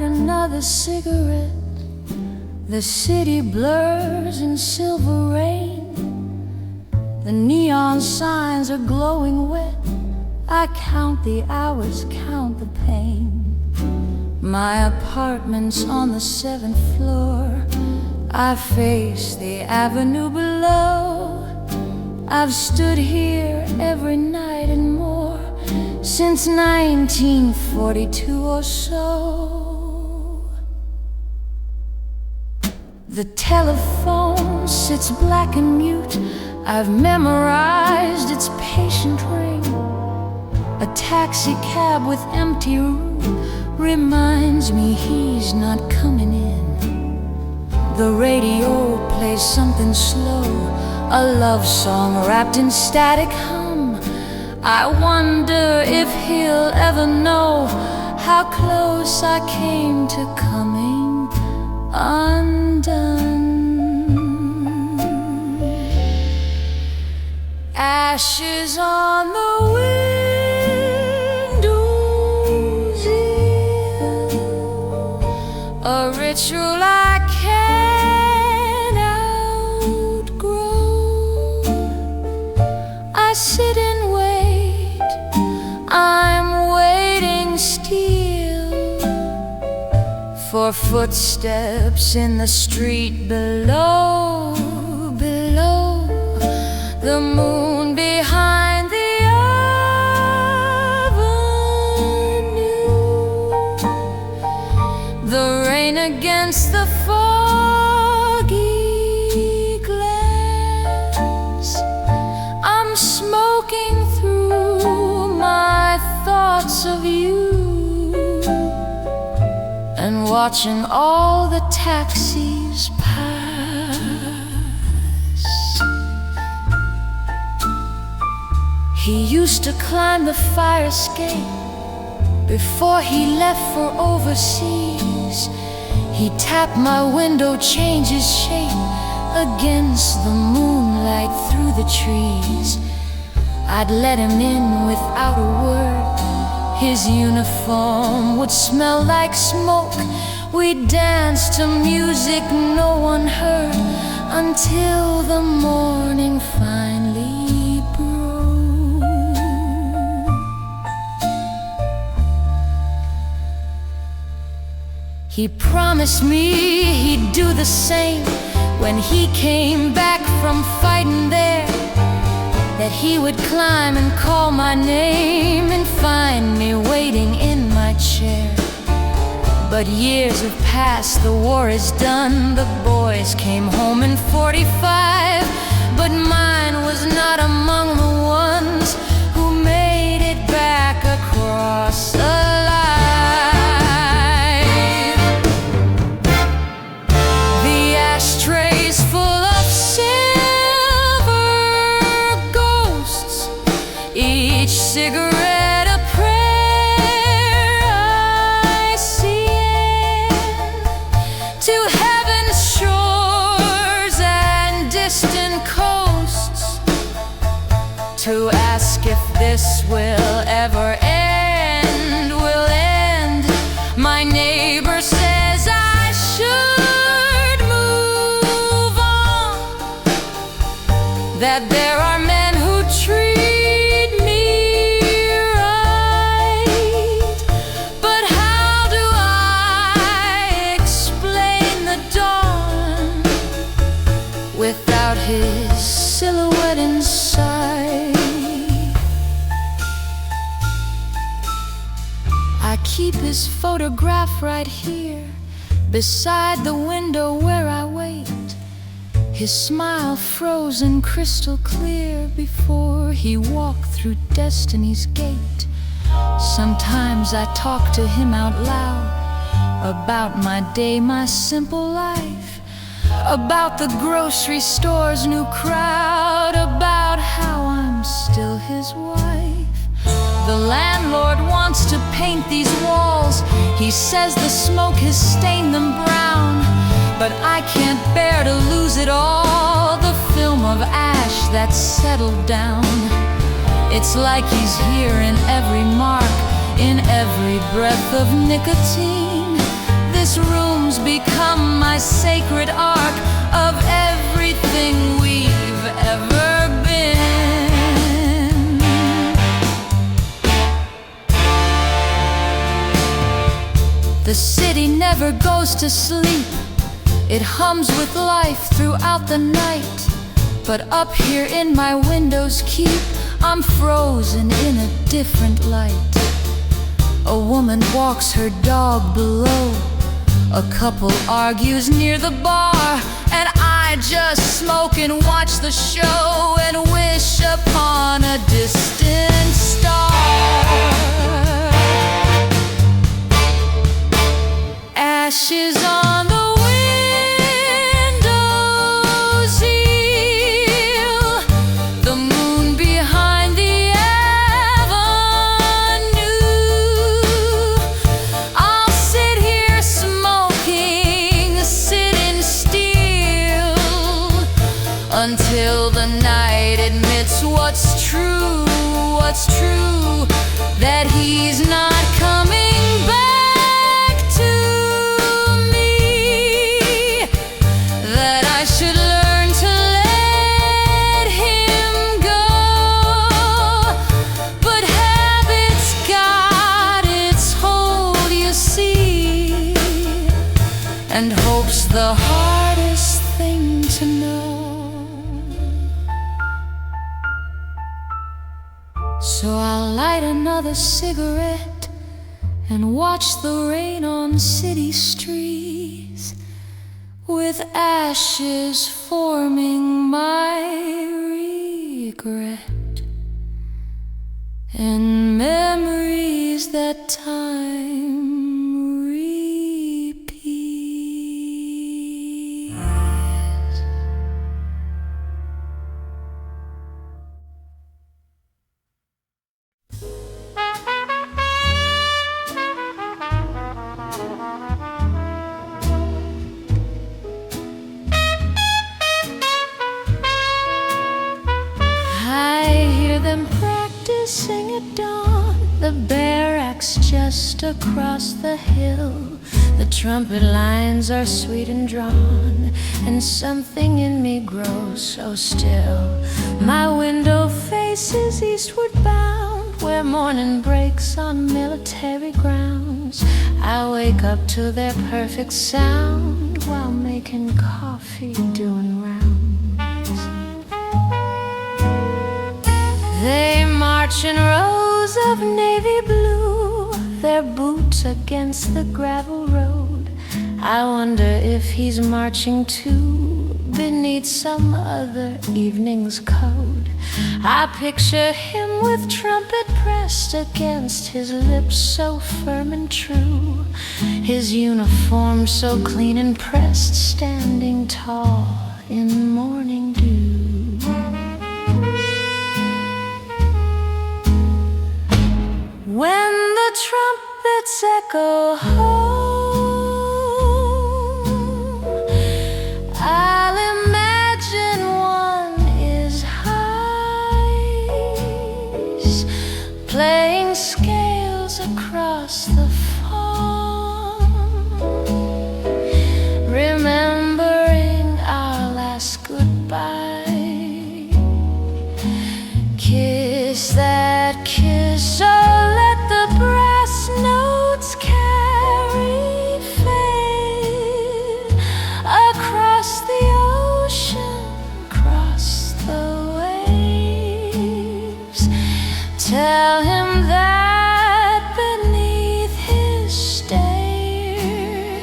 Another cigarette. The city blurs in silver rain. The neon signs are glowing wet. I count the hours, count the pain. My apartment's on the 7th floor. I face the avenue below. I've stood here every night and more since 1942 or so. The telephone sits black and mute. I've memorized its patient ring. A taxi cab with empty room reminds me he's not coming in. The radio plays something slow, a love song wrapped in static hum. I wonder if he'll ever know how close I came to coming undone. Ashes on the windowsill, a ritual I can't outgrow. I sit and wait, I'm waiting still for footsteps in the street below, below. The moon behind the avenue, the rain against the foggy glass. I'm smoking through my thoughts of you and watching all the taxis pass. He used to climb the fire escape before he left for overseas. He tapped my window, changed his shape against the moonlight through the trees. I'd let him in without a word. His uniform would smell like smoke. We'd dance to music no one heard until the morning finally broke. He promised me he'd do the same when he came back from fighting there, that he would climb and call my name and find me waiting in my chair. But years have passed, the war is done. The boys came home in 45, but mine was not among the ones who made it back across the line. The ashtrays full of silver ghosts, each cigarette a prayer I see to heaven's shores and distant coasts, to ask if this will ever end, will end. My neighbor says I should move on, that there are men who treat me right. But how do I explain the dawn without his silhouette inside? I keep his photograph right here beside the window where I wait. His smile frozen crystal clear before he walked through destiny's gate. Sometimes I talk to him out loud about my day, my simple life, about the grocery store's new crowd, about how I'm still his wife. The landlord wants to paint these walls. He says the smoke has stained them brown, but I can't bear to lose it all. The film of ash that's settled down. It's like he's here in every mark, in every breath of nicotine. This room's become my sacred ark of everything we've ever been. The city never goes to sleep. It hums with life throughout the night. But up here in my window's keep, I'm frozen in a different light. A woman walks her dog below. A couple argues near the bar, and I just smoke and watch the show and wish upon a distant star. Ashes on the until the night admits what's true, that he's not coming back to me, that I should learn to let him go. But habit's got its hold, you see, and hope's the hardest thing to know. So I'll light another cigarette and watch the rain on city streets, with ashes forming my regret, and memories that time repeats. Practicing at dawn, the barracks just across the hill. The trumpet lines are sweet and drawn, and something in me grows so still. My window faces eastward bound, where morning breaks on military grounds. I wake up to their perfect sound while making coffee, doing rounds. They march in rows of navy blue, their boots against the gravel road. I wonder if he's marching too beneath some other evening's code. I picture him with trumpet pressed against his lips, so firm and true, his uniform so clean and pressed, standing tall in morning dew. When the trumpets echo home, I'll imagine one is highs, playing scales across the farm, remembering our last goodbye. Kiss that kiss, oh, the brass notes carry fade across the ocean, across the waves. Tell him that beneath his stare,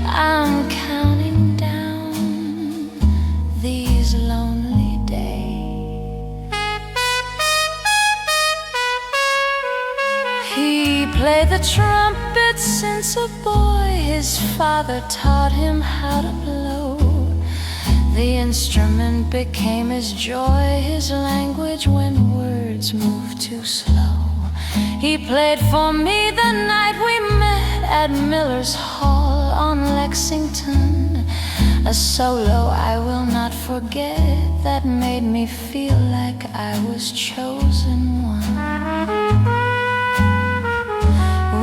I'm counting down these lonely days. He played the trumpet since a boy. His father taught him how to blow. The instrument became his joy, his language when words moved too slow. He played for me the night we met at Miller's Hall on Lexington, a solo I will not forget that made me feel like I was chosen one.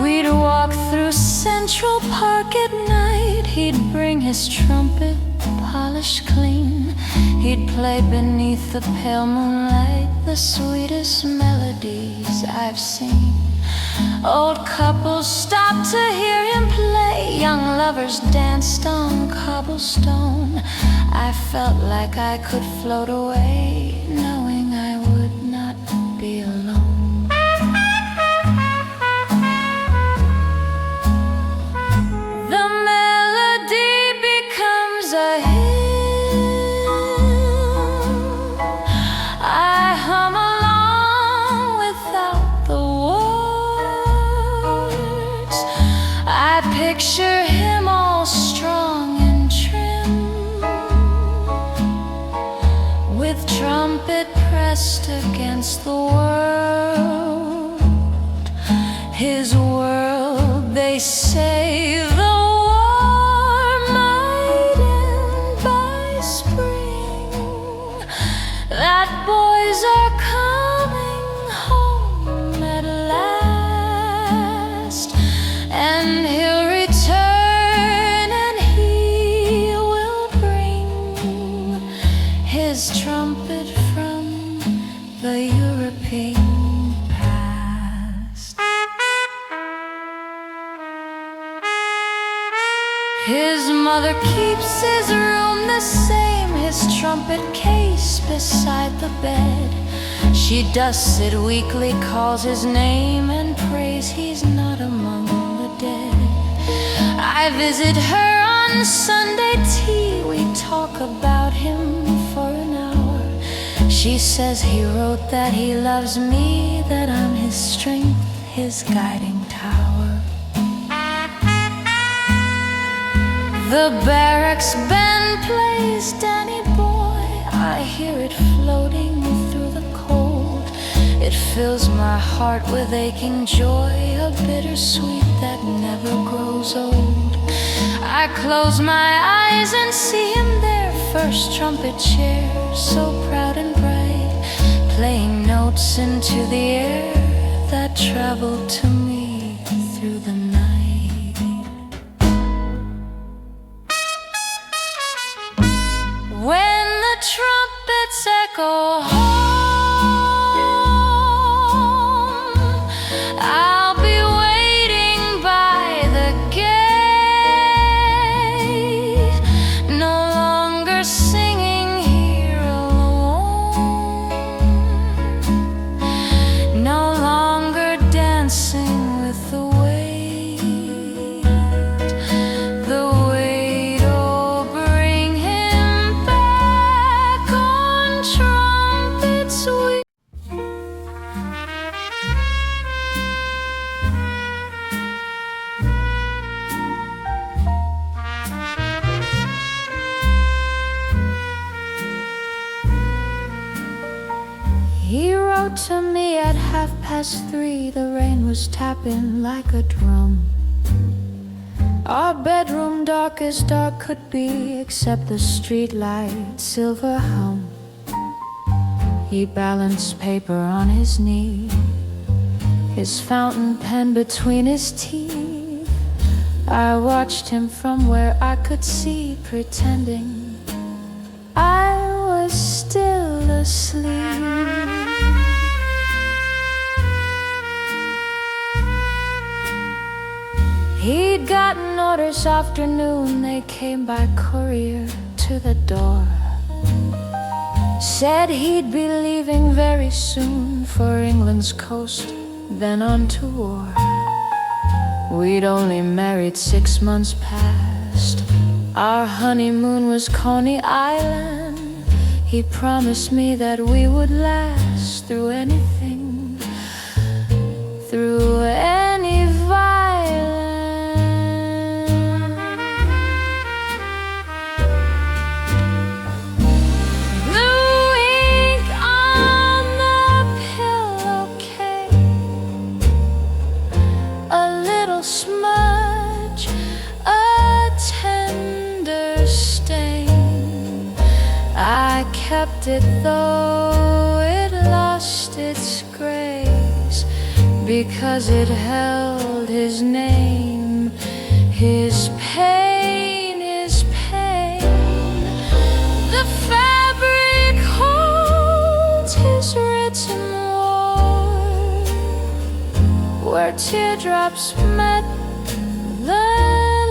We'd walk through Central Park at night. He'd bring his trumpet, polished clean. He'd play beneath the pale moonlight the sweetest melodies I've seen. Old couples stopped to hear him play. Young lovers danced on cobblestone. I felt like I could float away, knowing I would not be alone. The melody becomes a hymn. I hum along without the words. I picture him all strong and trim, with trumpet pressed against the world. His world, they say, the war might end by spring, that boys are coming home at last, and he'll return and he will bring his trumpet from the European past. His mother keeps his room the same, his trumpet case beside the bed. She dusts it weekly, calls his name, and prays he's not among the dead. I visit her on Sunday tea. We talk about him for an hour. She says he wrote that he loves me, that I'm his strength, his guiding tower. The barracks band plays Danny Boy. I hear it floating through the cold. It fills my heart with aching joy, a bittersweet that never grows old. I close my eyes and see him there, first trumpet chair, so proud and bright, playing notes into the air that travel to me through the night. When the trumpets echo home, I'll be waiting by the gate, no longer singing here alone, no longer dancing with the weight. The weight, oh, bring him back on trumpets sweet. He wrote to me at 3:30. The rain was tapping like a drum. Our bedroom dark as dark could be, except the street light silver hum. He balanced paper on his knee, his fountain pen between his teeth. I watched him from where I could see, pretending I was still asleep. He'd gotten orders afternoon, they came by courier to the door. Said he'd be leaving very soon for England's coast, then on to war. We'd only married 6 months past. Our honeymoon was Coney Island. He promised me that we would last through anything, through any violence. Blue ink on the pillowcase, a little smudge kept it though it lost its grace, because it held his name. His pain, his pain. The fabric holds his written war, where teardrops met the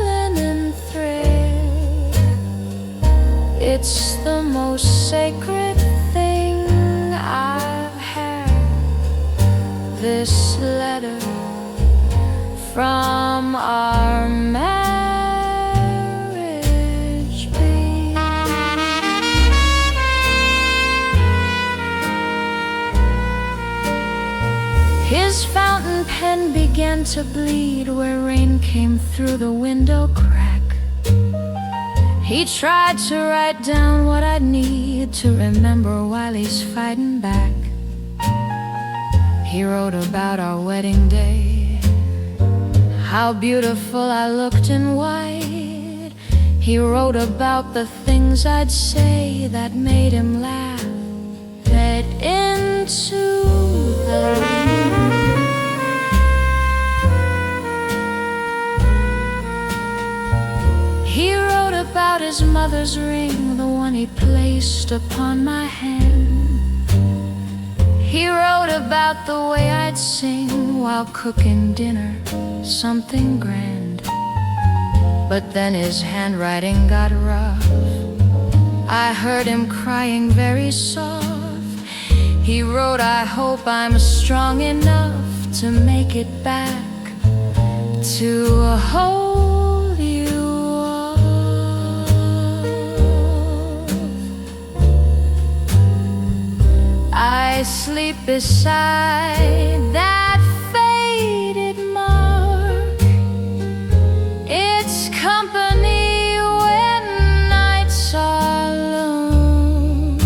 linen thread. It's the most sacred thing I've had, this letter from our marriage bee. His fountain pen began to bleed where rain came through the window crack. He tried to write down what I'd need to remember while he's fighting back. He wrote about our wedding day, how beautiful I looked in white. He wrote about the things I'd say that made him laugh. Fed into the He wrote about his mother's ring, the one he placed upon my hand. He wrote about the way I'd sing while cooking dinner, something grand. But then his handwriting got rough. I heard him crying very soft. He wrote, I hope I'm strong enough to make it back, to hold you all. I sleep beside that faded mark, its company when nights are alone,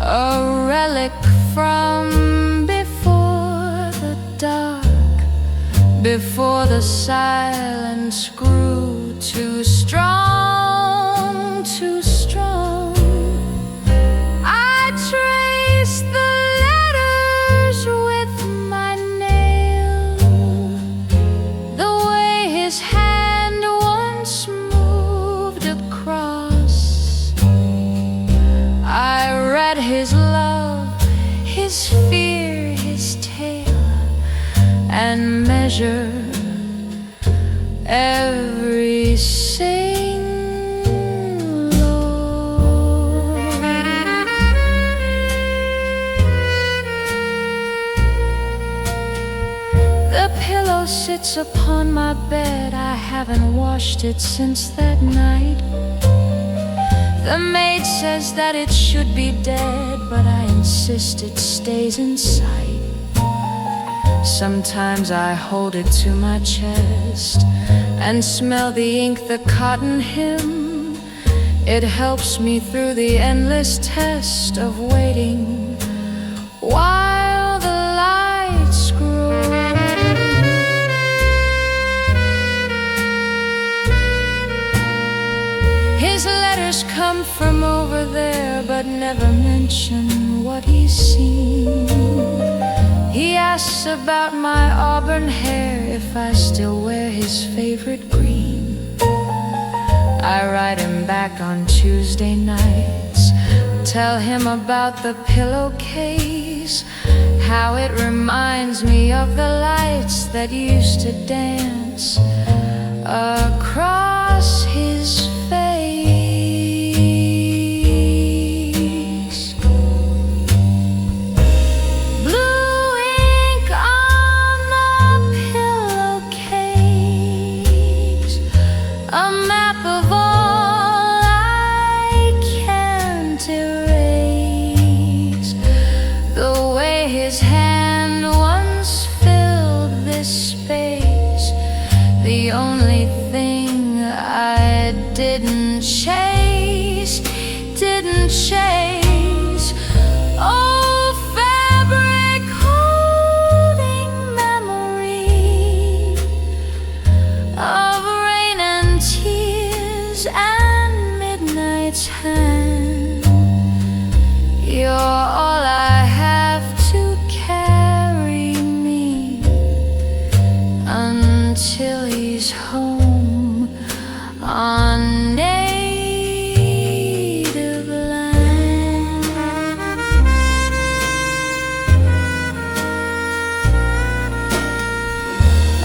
a relic from before the dark, before the silence grew too strong, too strong. I traced the letters with my nail, the way his hand once moved across. I read his love, his fear, his tale, and measured every single. The pillow sits upon my bed, I haven't washed it since that night. The maid says that it should be dead, but I insist it stays inside. Sometimes I hold it to my chest and smell the ink, the cotton hymn. It helps me through the endless test of waiting while the lights grow. His letters come from over there, but never mention what he's seen. He asks about my auburn hair, if I still wear his favorite green. I write him back on Tuesday nights, tell him about the pillowcase, how it reminds me of the lights that used to dance across his face. A map of all I can't erase, the way his hand once filled this space, the only thing I didn't chase, didn't chase. Oh, fabric holding memory of tears and midnight's hand. his home on native land.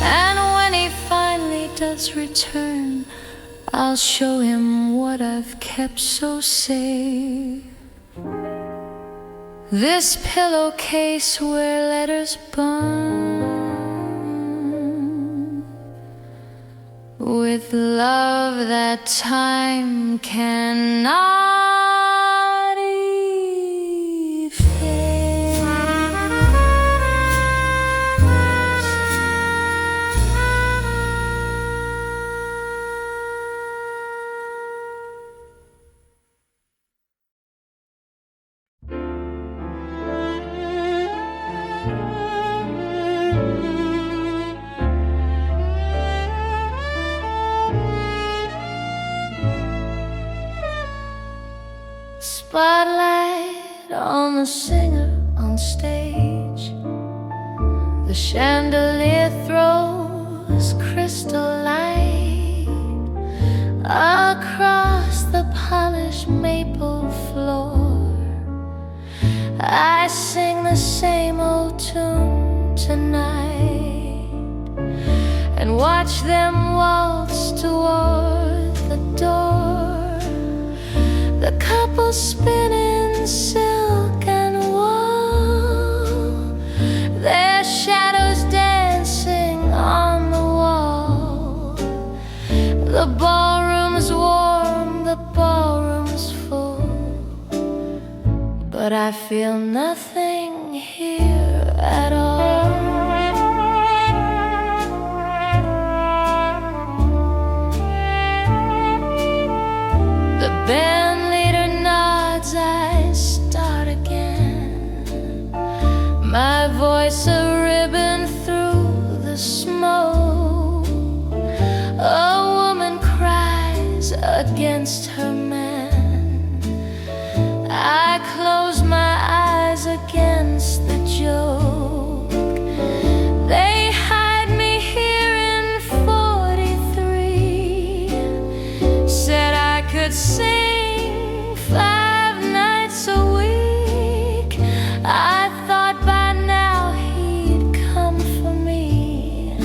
And when he finally does return, I'll show him what I've kept so safe. This pillowcase where letters burn with love that time cannot efface. Spotlight on the singer on stage. The chandelier throws crystal light across the polished maple floor. I sing the same old tune tonight and watch them waltz toward the door. The couple spinning silk and wool, their shadows dancing on the wall. The ballroom's warm, the ballroom's full, but I feel nothing here at all. The band I start again, my voice a ribbon through the smoke. A woman cries against her man. I close my eyes against the joke. They hide me here in 43. Said I could sing 5 nights a week. I thought by now he'd come for me,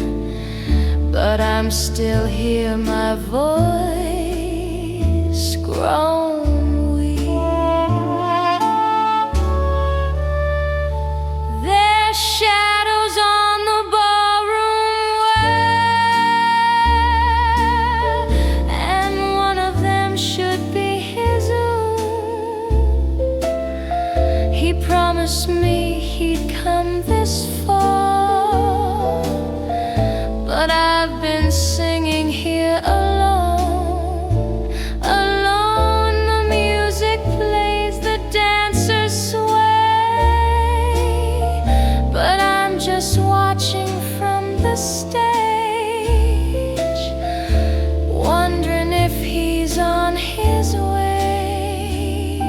but I'm still here, my voice grown weak. There's shadows on the ballroom wall, and one of them should be his own. He promised me he'd come this fall, but I've been singing here alone, alone. The music plays, the dancers sway, but I'm just watching from the stage, wondering if he's on his way,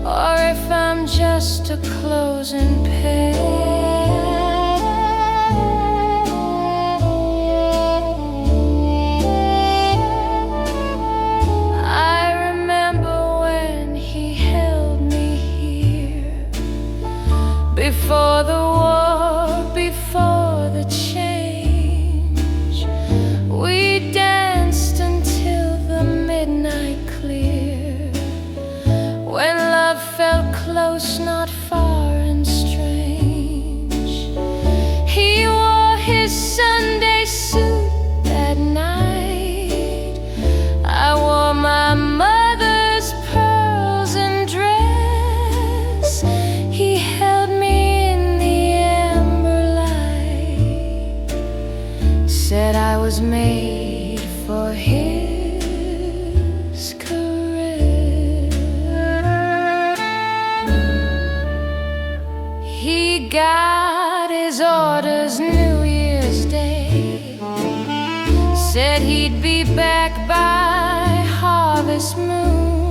or if I'm just a closing page. I remember when he held me here, before the war, before the change. We danced until the midnight clear, when love felt close, not far and strange. He wore his Sunday suit that night. I wore my mother's pearls and dress. He held me in the amber light, said I was made for his caress. He got his orders New Year's Day, said he'd be back by harvest moon,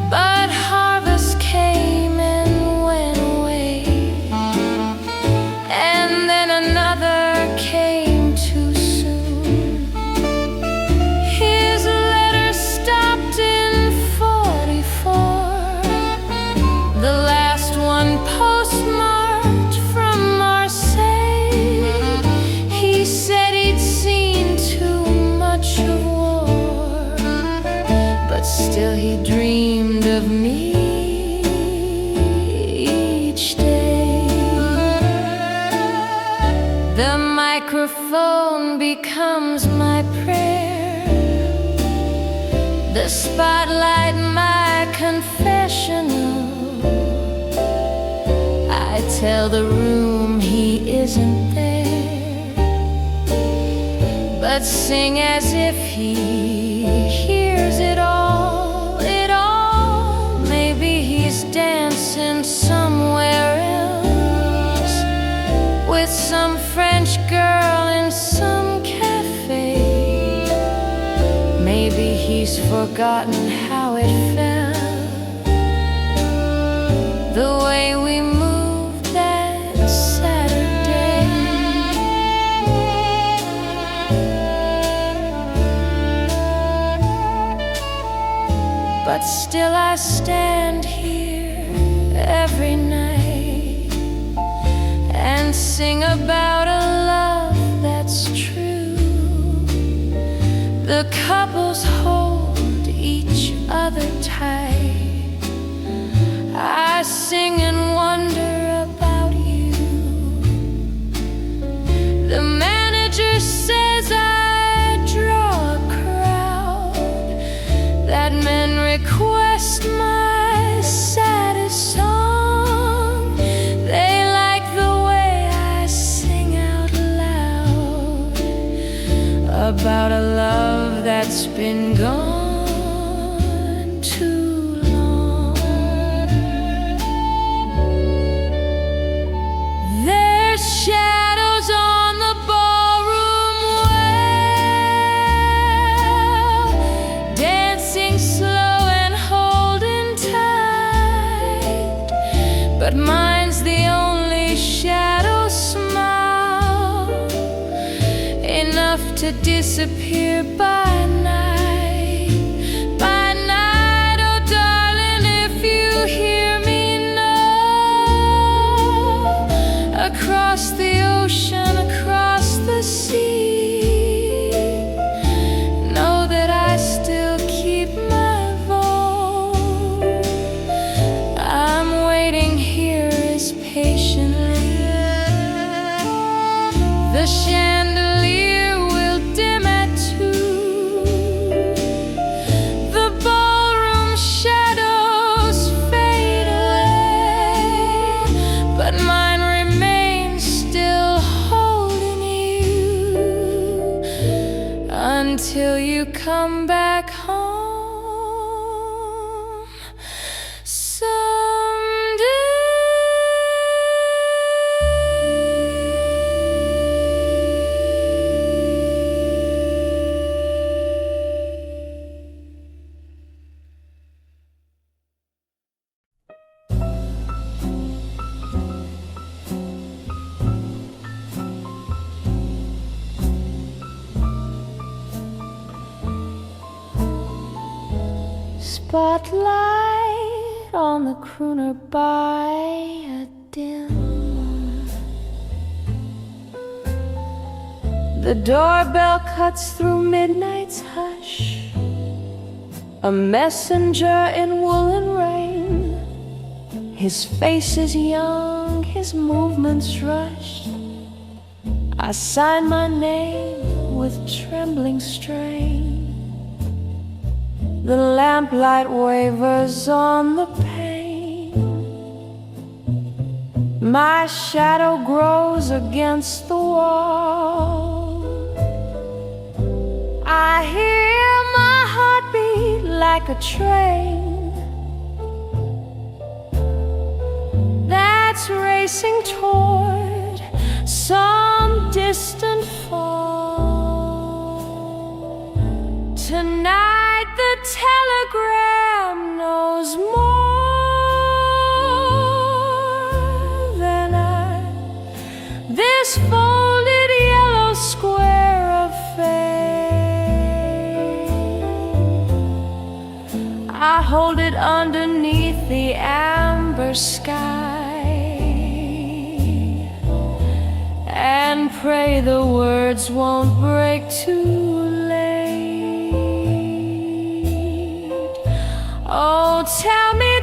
but harvest came and went away, and then another came too soon. till he dreamed of me each day. The microphone becomes my prayer, the spotlight my confessional. I tell the room he isn't there, but sing as if he hears it all, it all. Maybe he's dancing somewhere else with some French girl in some cafe. Maybe he's forgotten how it felt, the way we moved that Saturday. But still I stand here every night and sing about a love that's true. The couples hold each other tight. I sing and wonder about you. The manager says I draw a crowd, that men request my saddest song. They like the way I sing out loud about a love that's been gone too long. There's shadows on the ballroom wall, dancing slow and holding tight, but mine's the only shadow smile, enough to disappear by night. By night, oh darling, if you hear me know, across the ocean, across the sea, know that I still keep my vote. I'm waiting here as patiently. The chandelier will dim at 2. The ballroom shadows fade away, but mine remains still holding you until you come back home someday. Spotlight on the crooner by a dim. The doorbell cuts through midnight's hush, a messenger in woolen rain. His face is young, his movements rushed. I sign my name with trembling strain. The lamplight wavers on the pane. My shadow grows against the wall. I hear my heartbeat like a train that's racing toward some distant fall. Tonight the telegram knows more than this folded yellow square of fame. I hold it underneath the amber sky and pray the words won't break too late. Oh, tell me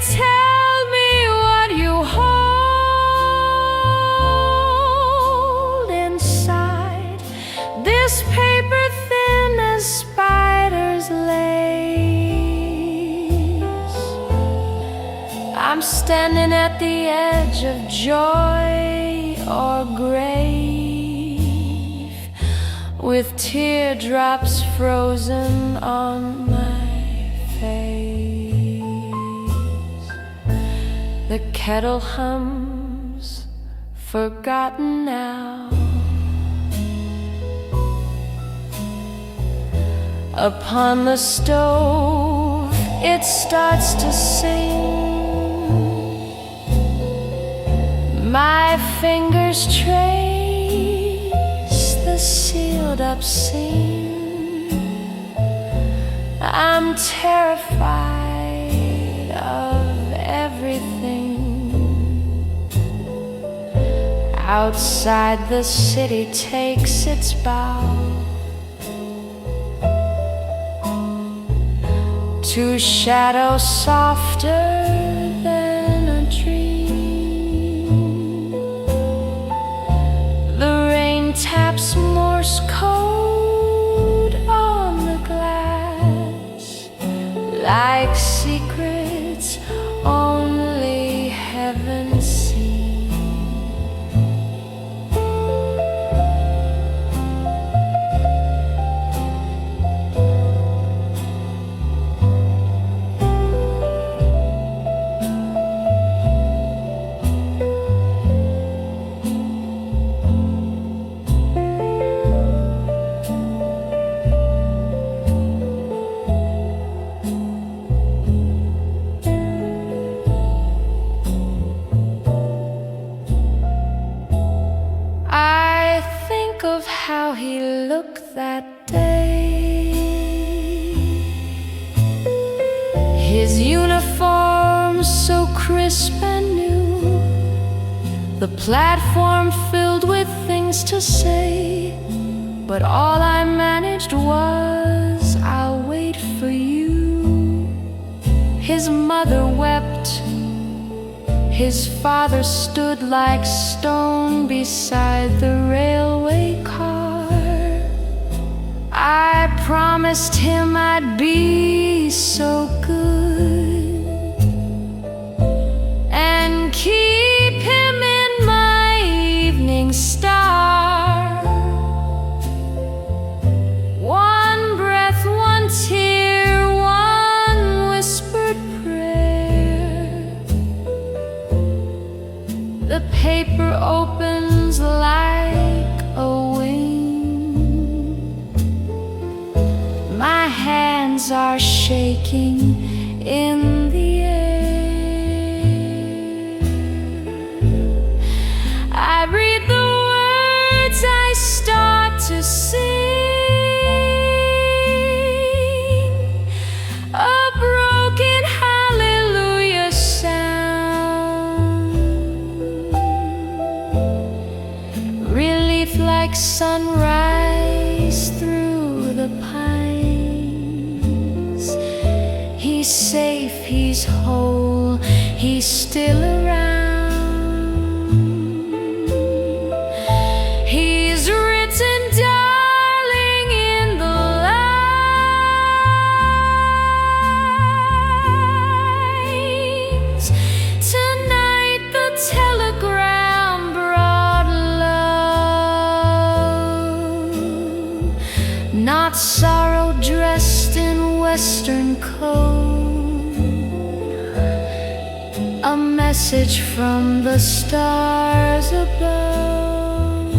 what you hold inside this paper thin as spider's lace. I'm standing at the edge of joy or grave, with teardrops frozen on my face. The kettle hums, forgotten now. Upon the stove it starts to sing. My fingers trace the sealed up scene. I'm terrified of everything. Outside the city takes its bow to shadows softer than a dream. The rain taps Morse code on the glass, like secrets only heaven sees. Of how he looked that day, his uniform so crisp and new, the platform filled with things to say, but all I managed was, "I'll wait for you." His mother wept, his father stood like stone beside the railway car. I promised him I'd be so good and keep him in my evening star. One breath, one tear, one whispered prayer. The paper opens like a wing. My hands are shaking in the air. I read the words, I start to sing a broken hallelujah sound. Relief like sunrise through the pines. He's safe, he's whole, he's still around. He's written, darling, in the lines. Tonight the telegram brought love, not sorrow dressed in Western code. A message from the stars above,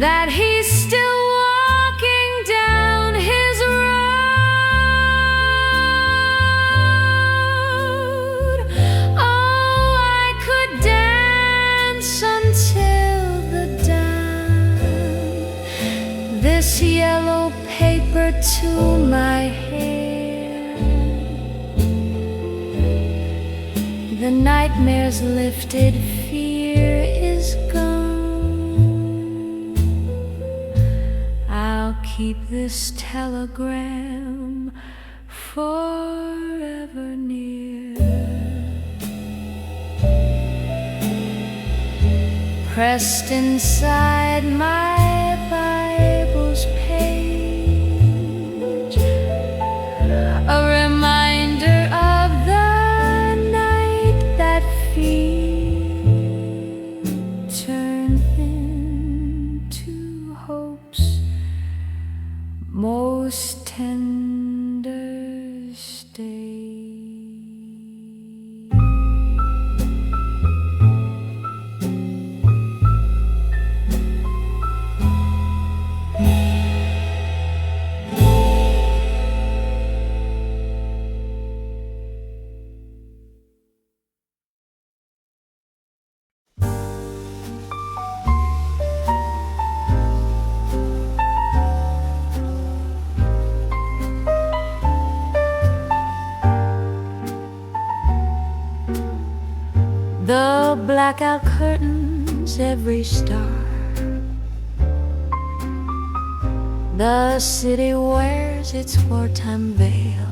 that he's still walking down his road. Oh, I could dance until the dawn, this yellow paper to my hair. The nightmare's lifted, fear is gone. I'll keep keep this telegram forever near, pressed inside my Bible's page, a reminder of the night that feet turn into hope's most tender stay. The blackout curtains every star, the city wears its wartime veil,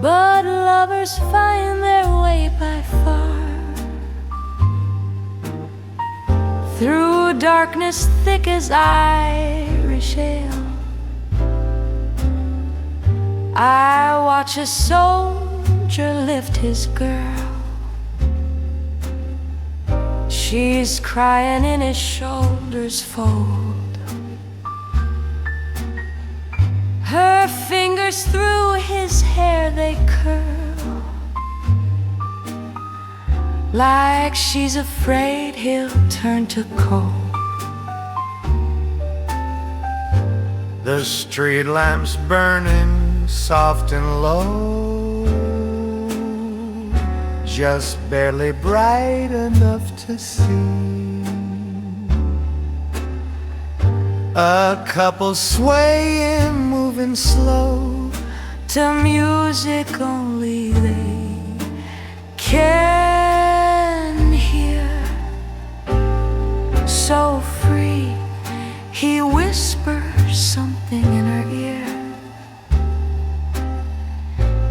but lovers find their way by far, through darkness thick as Irish ale. I watch a soldier lift his girl, she's crying in his shoulders fold, her fingers through his hair they curl, like she's afraid he'll turn to cold. The street lamps burning soft and low, just barely bright enough to see a couple swaying, moving slow to music only they can hear. So free, he whispers something in her ear.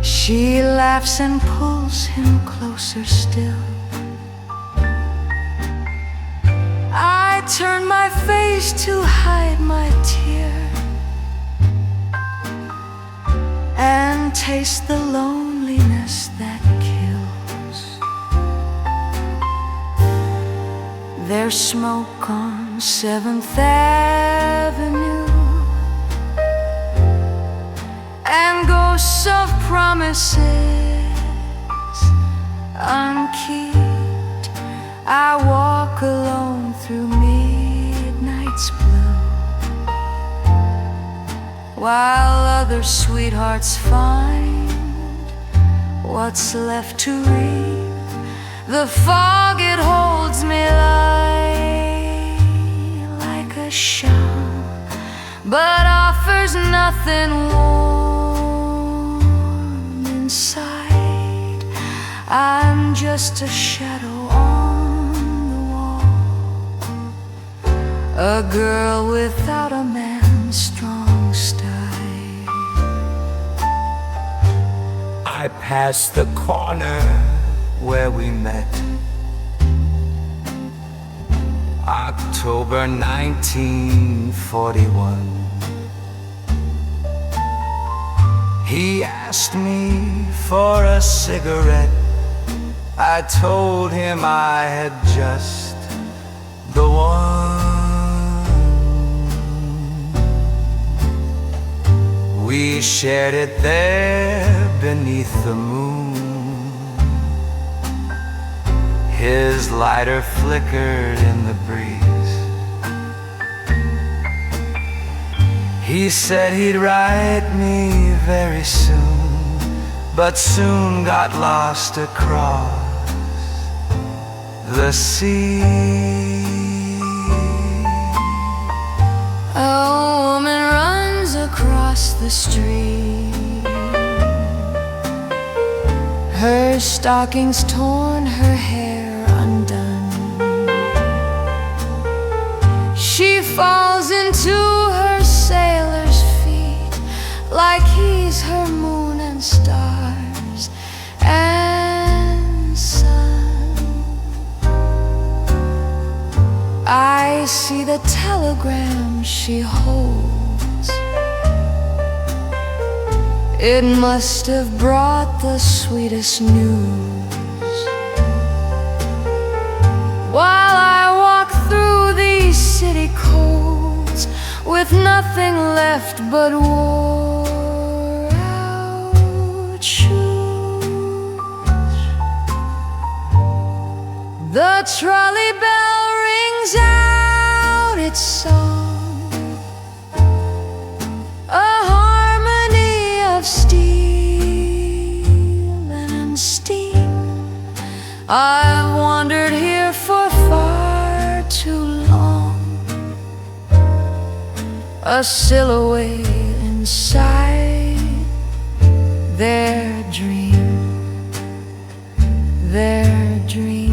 She laughs and pulls him closer still. I turn my face to hide my tear and taste the loneliness that kills. There's smoke on 7th Avenue and ghosts of promises unkept. I walk alone through midnight's blue, while other sweethearts find what's left to reap. The fog, it holds me like a shell, but offers nothing warm inside. I'm just a shadow on the wall, a girl without a man's strong style. I passed the corner where we met, October 1941. He asked me for a cigarette. I told him I had just the one. We shared it there beneath the moon. His lighter flickered in the breeze. He said he'd write me very soon, but soon got lost across the sea. A woman runs across the street, her stockings torn, her hair undone. She falls stars and sun. I see the telegram she holds. It must have brought the sweetest news. While I walk through these city codes, with nothing left but wore-out shoes, the trolley bell rings out its song, a harmony of steel and steam. I've wandered here for far too long, a silhouette inside their dream, their dream.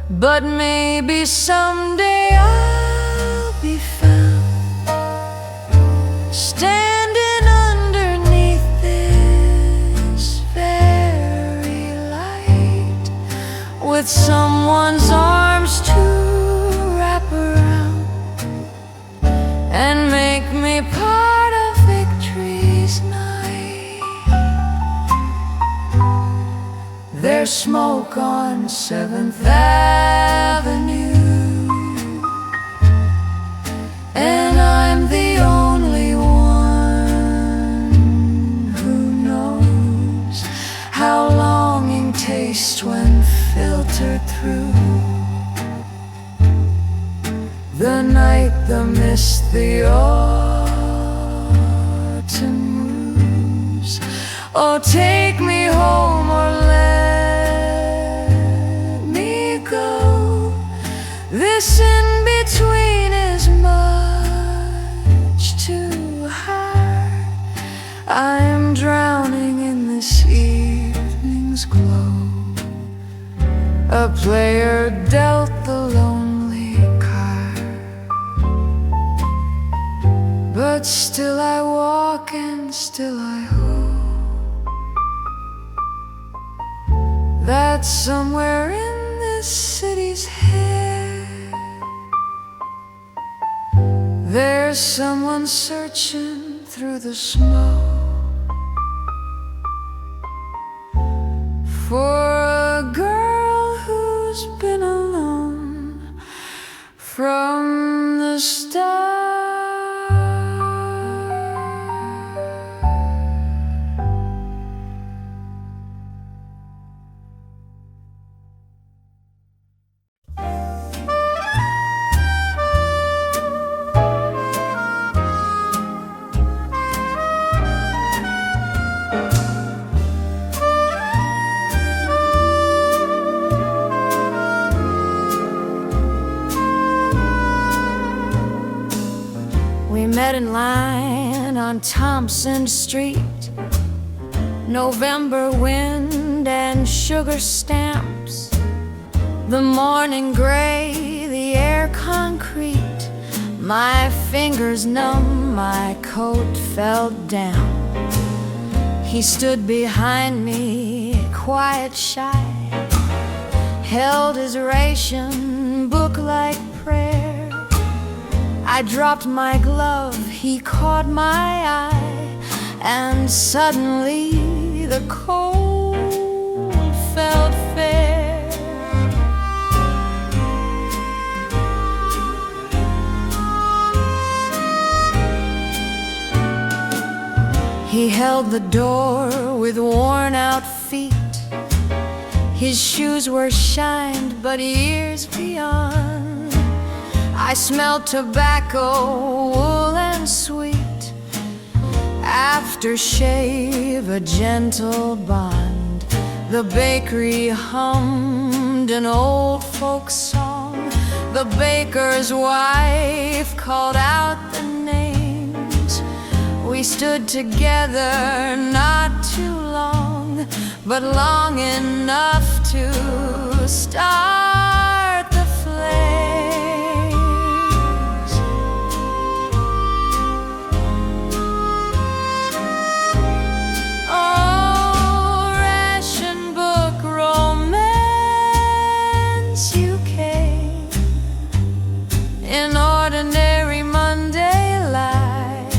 But maybe someday I'll be found standing underneath this very light, with someone's arms to wrap around and make me part of victory's night. There's smoke on 7th Avenue, and I'm the only one who knows how longing tastes when filtered through the night, the mist, the autumn ruse. Oh, take me home or let me go. This in between is much too hard. I am drowning in this evening's glow. A player dealt the lonely card, but still I walk and still I hope that somewhere in this city's head there's someone searching through the smoke for a girl who's been alone from the start. We met in line on Thompson Street, November wind and sugar stamps, the morning gray, the air concrete. My fingers numb, my coat fell down. He stood behind me, quiet, shy, held his ration book like prayer. I dropped my glove, he caught my eye, and suddenly the cold felt fair. He held the door with worn-out feet. His shoes were shined, but years beyond. I smelled tobacco, wool and sweet, aftershave, a gentle bond. The bakery hummed an old folk song. The baker's wife called out the names. We stood together not too long, but long enough to start the flames. Oh, in ordinary Monday life.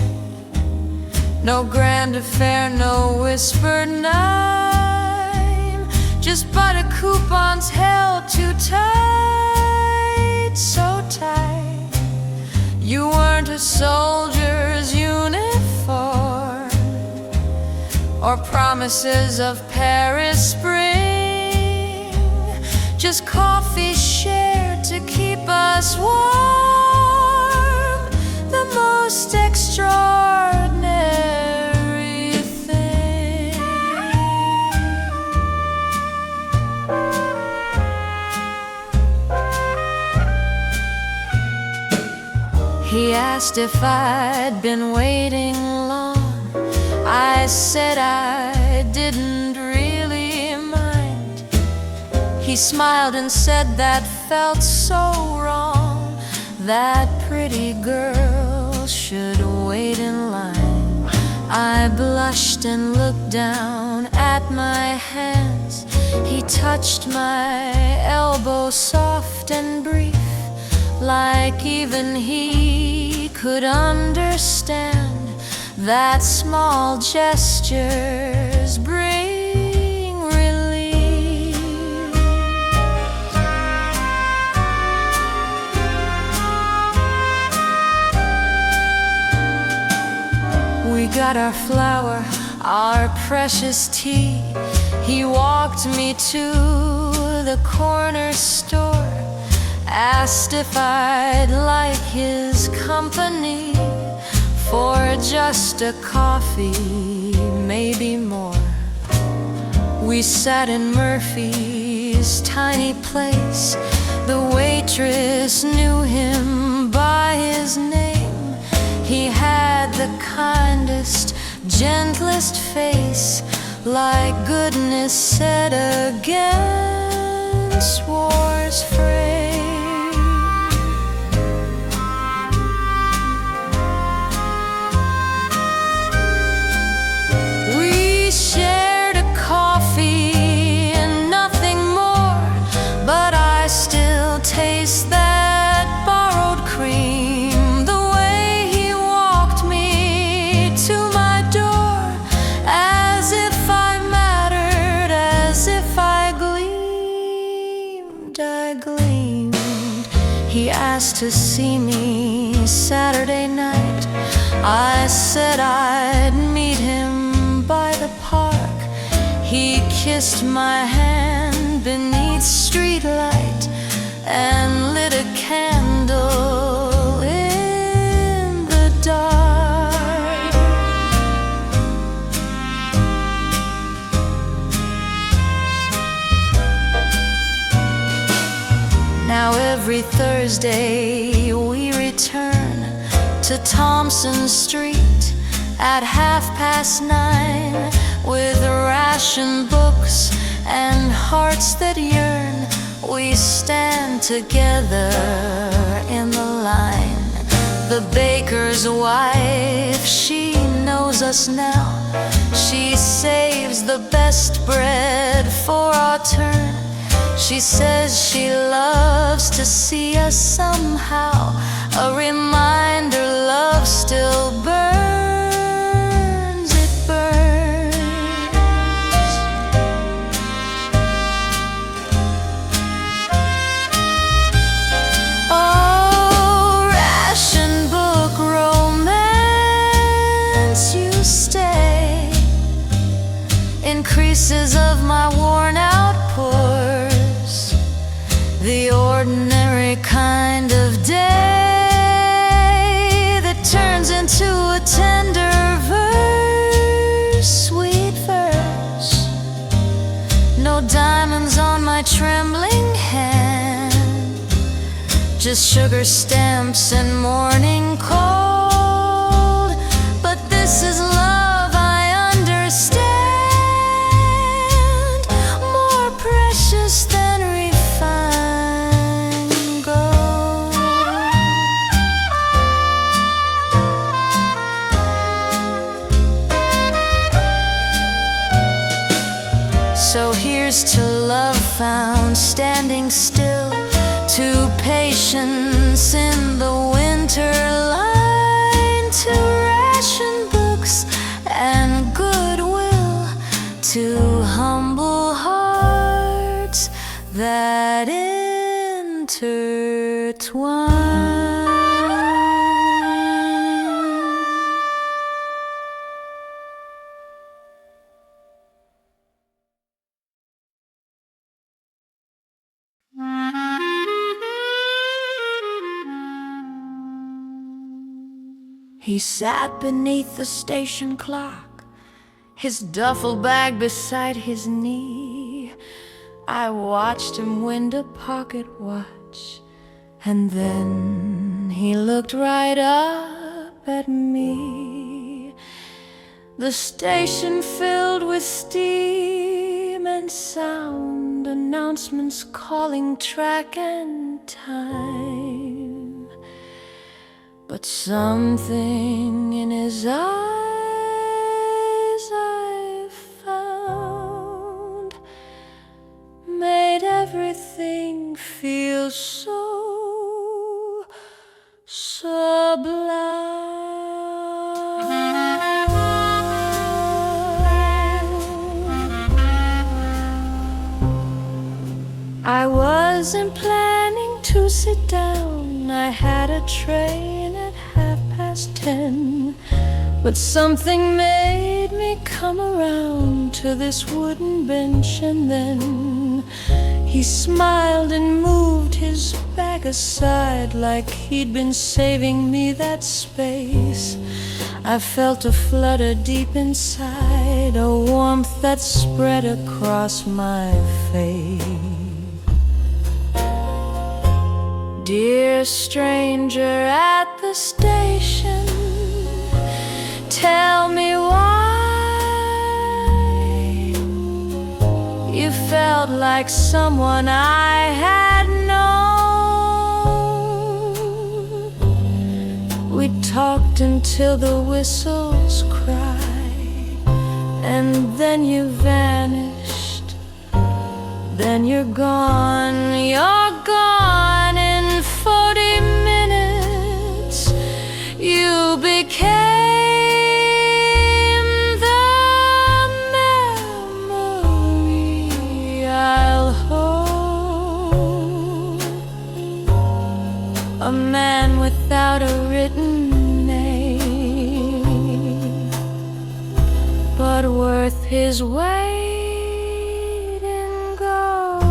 No grand affair, no whispered name, just but a coupons held too tight, so tight. You weren't a soldier's uniform or promises of Paris spring, just coffee shared to keep us warm, the most extraordinary thing. He asked if I'd been waiting long. I said I didn't really mind. He smiled and said that felt so wrong, that pretty girl should wait in line. I blushed and looked down at my hands. He touched my elbow soft and brief, like even he could understand that small gestures bring relief. We got our flour, our precious tea. He walked me to the corner store, asked if I'd like his company for just a coffee, maybe more. We sat in Murphy's tiny place. The waitress knew him by his name. He had the kindest, gentlest face, like goodness set against war's frame. Taste that borrowed cream, the way he walked me to my door, as if I mattered, as if I gleamed, I gleamed. He asked to see me Saturday night. I said I'd meet him by the park. He kissed my hand beneath streetlight and lit a candle in the dark. Now every Thursday we return to Thompson Street at 9:30 with ration books and hearts that yearn. We stand together in the line. The baker's wife, she knows us now. She saves the best bread for our turn. She says she loves to see us somehow, a reminder love still burns, it burns. Oh, ration book romance, you stay in creases of my worn out pores, the ordinary kind of day that turns into a tender verse, sweet verse. No diamonds on my trembling hand, just sugar stamps and morning cold. But this is love, I understand, more precious than refined gold. So here's to love found standing still, to patience prince in the winter line, to ration books and goodwill, to humble hearts that intertwine. He sat beneath the station clock, his duffel bag beside his knee. I watched him wind a pocket watch, and then he looked right up at me. The station filled with steam and sound, announcements calling track and time. But something in his eyes I found made everything feel so sublime. I wasn't planning to sit down. I had a train at 10:30, but something made me come around to this wooden bench, and then he smiled and moved his bag aside like he'd been saving me that space. I felt a flutter deep inside, a warmth that spread across my face. Dear stranger at the station, tell me why you felt like someone I had known. We talked until the whistles cried, and then you vanished. Then you're gone, you're gone. In 40 minutes you became the memory I'll hold. A man without a written name, but worth his weight in gold.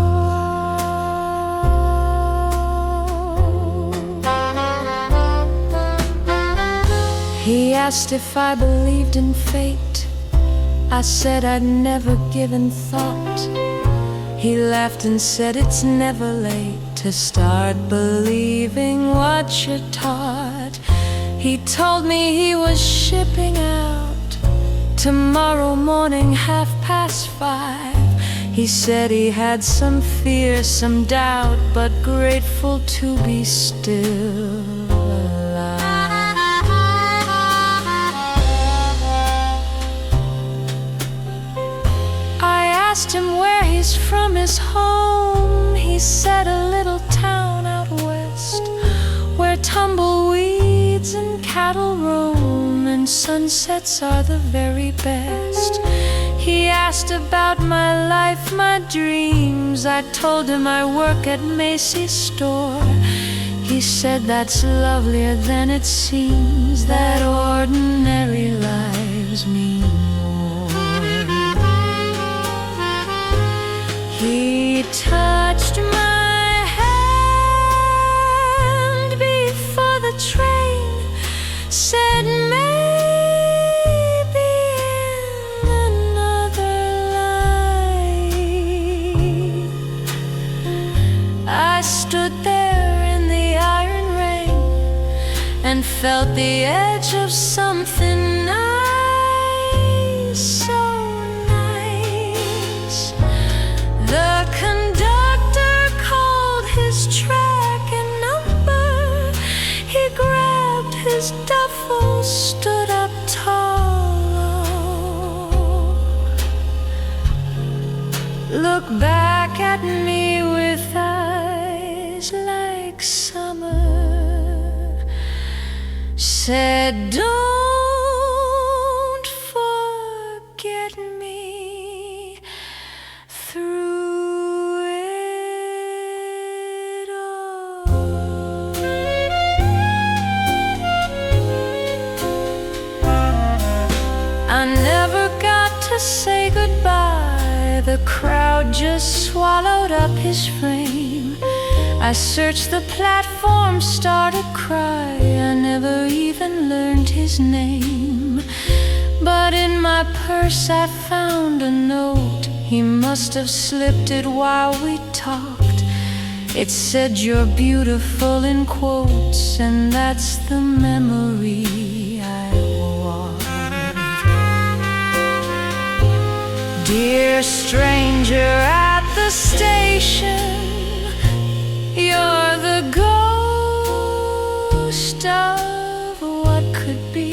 He asked if I believed in fate. I said I'd never given thought. He laughed and said it's never late to start believing what you're taught. He told me he was shipping out tomorrow morning, 5:30. He said he had some fear, some doubt, but grateful to be still alive. I asked him where he's from, his home. He said a little town out west, where tumbleweeds and cattle roam, and sunsets are the very best. He asked about my life, my dreams. I told him I work at Macy's store. He said that's lovelier than it seems, that ordinary lives mean more. He touched my hand before the train, said maybe in another life. I stood there in the iron rain and felt the edge of something nice, so nice. The conductor called his track and number. He grabbed his duffel, stood up tall, looked back at me with eyes like summer said, "Don't forget me through it all." I never got to say goodbye. The crowd just swallowed up his frame. I searched the platform, started cry. I never even learned his name. But in my purse I found a note. He must have slipped it while we talked. It said, "You're beautiful," in quotes, and that's the memory I want. Dear stranger at the station, you're the ghost of what could be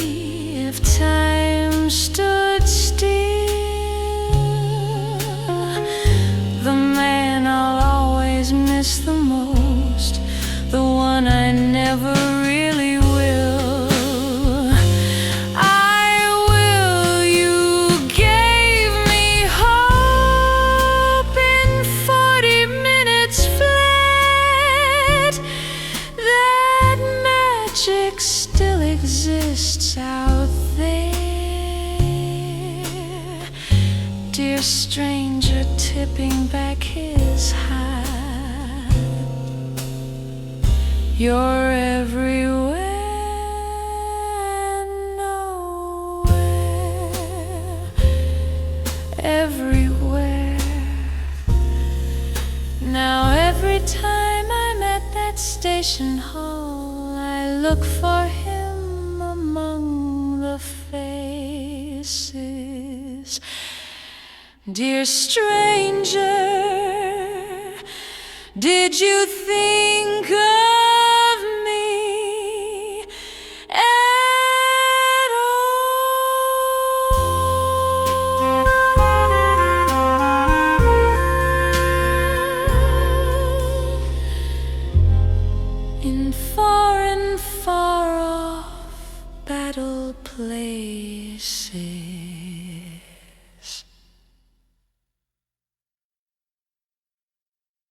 if time stood still. The man I'll always miss the most, the one I never really will. I will. You gave me hope in 40 minutes flat. That magic still exists out there. Dear stranger tipping back his hat, you're everywhere, nowhere, everywhere. Now every time I'm at that station hall, I look for him among the faces. Dear stranger, did you think of me at all? In far and far off battle places,